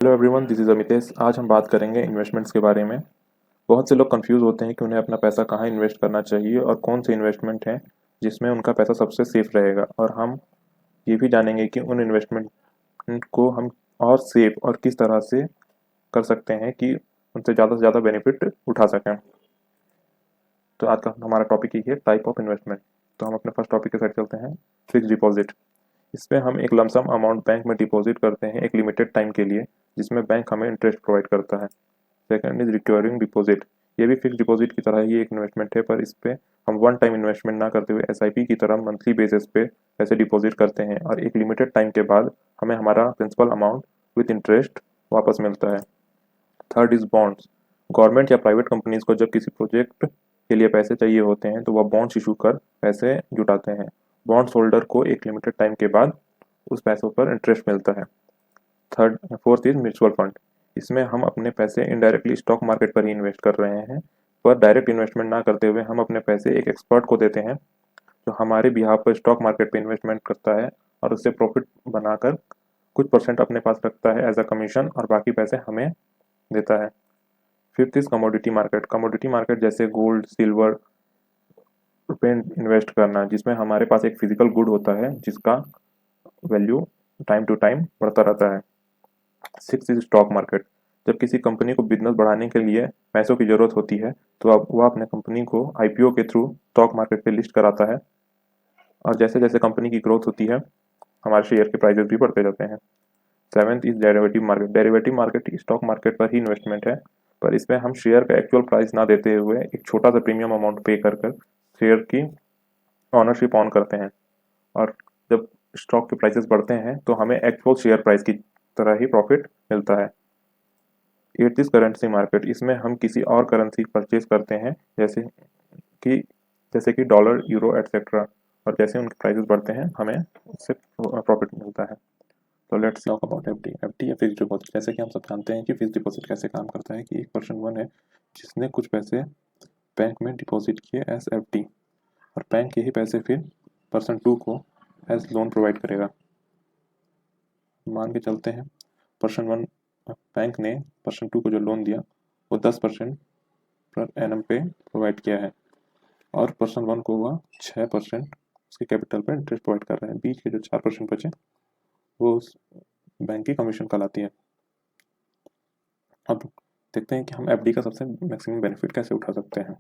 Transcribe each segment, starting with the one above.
Hello everyone, this is Amitesh. आज हम बात करेंगे इन्वेस्टमेंट्स के बारे में। बहुत से लोग कंफ्यूज होते हैं कि उन्हें अपना पैसा कहाँ इन्वेस्ट करना चाहिए और कौन से इन्वेस्टमेंट हैं जिसमें उनका पैसा सबसे सेफ रहेगा। और हम ये भी जानेंगे कि उन इन्वेस्टमेंट को हम और सेफ और किस तरह से कर सकते हैं कि उनसे ज़्यादा से ज़्यादा बेनिफिट उठा सकें। तो आज का हमारा टॉपिक ही है टाइप ऑफ इन्वेस्टमेंट। तो हम अपने फर्स्ट टॉपिक के साथ चलते हैं, फिक्स डिपॉजिट। इसमें हम एक लमसम अमाउंट बैंक में डिपॉजिट करते हैं एक लिमिटेड टाइम के लिए, जिसमें बैंक हमें इंटरेस्ट प्रोवाइड करता है। Second is recurring deposit. ये भी फिक्स डिपॉजिट की तरह ही एक इन्वेस्टमेंट है, पर इस पे हम वन टाइम इन्वेस्टमेंट ना करते हुए एसआईपी की तरह मंथली बेसिस पे पैसे डिपॉजिट करते हैं और एक लिमिटेड टाइम के बाद हमें हमारा प्रिंसिपल अमाउंट विद इंटरेस्ट वापस मिलता है। Third is bonds. गवर्नमेंट या प्राइवेट कंपनीज को जब किसी प्रोजेक्ट के लिए पैसे चाहिए होते हैं तो वह बॉन्ड्स इशू कर पैसे जुटाते हैं। बॉन्ड्स होल्डर को एक लिमिटेड टाइम के बाद उस पैसों पर इंटरेस्ट मिलता है। Third fourth is mutual fund. इसमें हम अपने पैसे इनडायरेक्टली स्टॉक मार्केट पर ही इन्वेस्ट कर रहे हैं, पर डायरेक्ट इन्वेस्टमेंट ना करते हुए हम अपने पैसे एक एक्सपर्ट को देते हैं जो हमारे बिहाफ पर स्टॉक मार्केट पर इन्वेस्टमेंट करता है और उससे प्रॉफिट बनाकर कुछ परसेंट अपने पास रखता है एज अ कमीशन और बाकी पैसे हमें देता है। Fifth is commodity market. Commodity market जैसे गोल्ड, सिल्वर पे इन्वेस्ट करना, जिसमें हमारे पास एक फिजिकल गुड होता है जिसका वैल्यू टाइम टू टाइम बढ़ता रहता है। Six is stock market. जब किसी कंपनी को बिजनेस बढ़ाने के लिए पैसों की जरूरत होती है तो अब वह अपने कंपनी को आईपीओ के थ्रू स्टॉक मार्केट पे लिस्ट कराता है और जैसे जैसे कंपनी की ग्रोथ होती है हमारे शेयर के प्राइसेस भी बढ़ते जाते हैं। Seventh is derivative market. Derivative market stock market पर ही इन्वेस्टमेंट है, पर इसमें हम शेयर का एक्चुअल प्राइस ना देते हुए एक छोटा सा प्रीमियम अमाउंट पे कर कर शेयर की ऑनरशिप ऑन करते हैं और जब स्टॉक के प्राइसेस बढ़ते हैं तो हमें एक्चुअल शेयर प्राइस की तरह ही प्रॉफिट मिलता है। Eight is currency market. इसमें हम किसी और करेंसी परचेज करते हैं कि जैसे कि डॉलर, यूरो एटसेट्रा, और जैसे उनके प्राइसेस बढ़ते हैं हमें उससे प्रॉफिट मिलता है। तो let's talk about FD. FD या फिक्स डिपॉजिट। जैसे कि हम सब जानते हैं कि फिक्स डिपॉजिट कैसे काम करता है कि एक पर्सन वन है जिसने कुछ पैसे बैंक में डिपॉजिट किए एज एफडी और बैंक यही पैसे फिर पर्सन टू को एज लोन प्रोवाइड करेगा। मान के चलते हैं पर्सन वन, बैंक ने पर्सन टू को जो लोन दिया वो 10% पर एनम पे प्रोवाइड किया है और पर्सन वन को वह 6% उसके कैपिटल पर इंटरेस्ट प्रोवाइड कर रहे हैं। बीच के जो 4% बचे वो उस बैंक की कमीशन कहलाती है। अब देखते हैं कि हम एफडी का सबसे मैक्सिमम बेनिफिट कैसे उठा सकते हैं।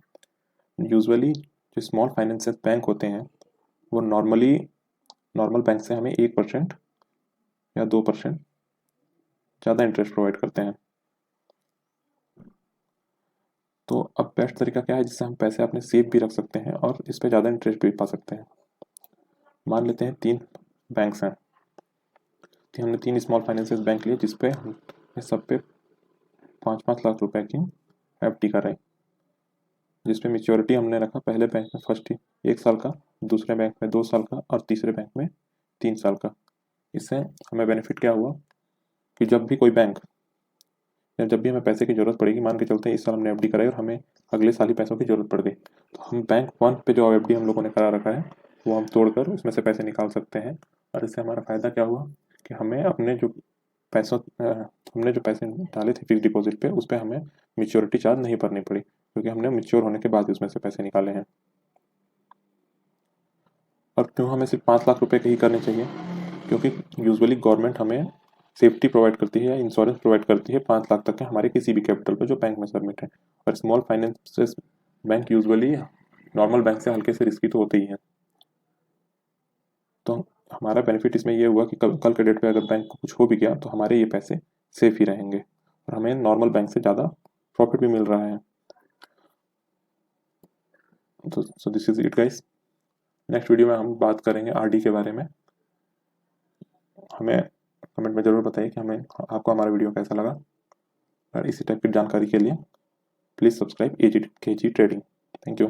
यूजुअली जो स्मॉल फाइनेंसेस बैंक होते हैं वो नॉर्मल बैंक से हमें 1% या 2% ज़्यादा इंटरेस्ट प्रोवाइड करते हैं। तो अब बेस्ट तरीका क्या है जिससे हम पैसे अपने सेफ भी रख सकते हैं और इस पर ज़्यादा इंटरेस्ट भी पा सकते हैं। मान लेते हैं 3 बैंक्स हैं, तो हमने 3 स्मॉल फाइनेंसेस बैंक लिए जिसपे हम सब पे 5-5 लाख रुपए की एफडी कराई, जिसपे मेच्योरिटी हमने रखा पहले बैंक में फर्स्ट 1 साल का, दूसरे बैंक में 2 साल का और तीसरे बैंक में 3 साल का। इससे हमें बेनिफिट क्या हुआ कि जब भी कोई बैंक या जब भी हमें पैसे की जरूरत पड़ेगी, मान के चलते हैं इस साल हमने एफडी कराई और हमें अगले साल ही पैसों की जरूरत पड़ गई, तो हम बैंक वन पे जो एफडी हम लोगों ने करा रखा है वो हम तोड़कर उसमें से पैसे निकाल सकते हैं। और इससे हमारा फ़ायदा क्या हुआ कि हमें पैसों हमने जो पैसे डाले थे फिक्स डिपॉजिट पे उस पर हमें मेच्योरिटी चार्ज नहीं भरनी पड़ी, क्योंकि हमने मेच्योर होने के बाद ही उसमें से पैसे निकाले हैं। और क्यों हमें सिर्फ 5 लाख रुपए के ही करने चाहिए? क्योंकि यूजुअली गवर्नमेंट हमें सेफ्टी प्रोवाइड करती है या इंश्योरेंस प्रोवाइड करती है 5 लाख तक के हमारे किसी भी कैपिटल पर जो बैंक में सबमिट है। और small finances bank usually normal bank से हल्के से रिस्की तो होते ही हैं। तो हमारा बेनिफिट इसमें ये हुआ कि कल के डेट पे अगर बैंक को कुछ हो भी गया तो हमारे ये पैसे सेफ ही रहेंगे और हमें नॉर्मल बैंक से ज़्यादा प्रॉफिट भी मिल रहा है। तो so this is it guys. Next video में हम बात करेंगे आरडी के बारे में। हमें कमेंट में ज़रूर बताइए कि आपको हमारा वीडियो कैसा लगा और इसी टाइप की जानकारी के लिए please subscribe AG KG trading. Thank you.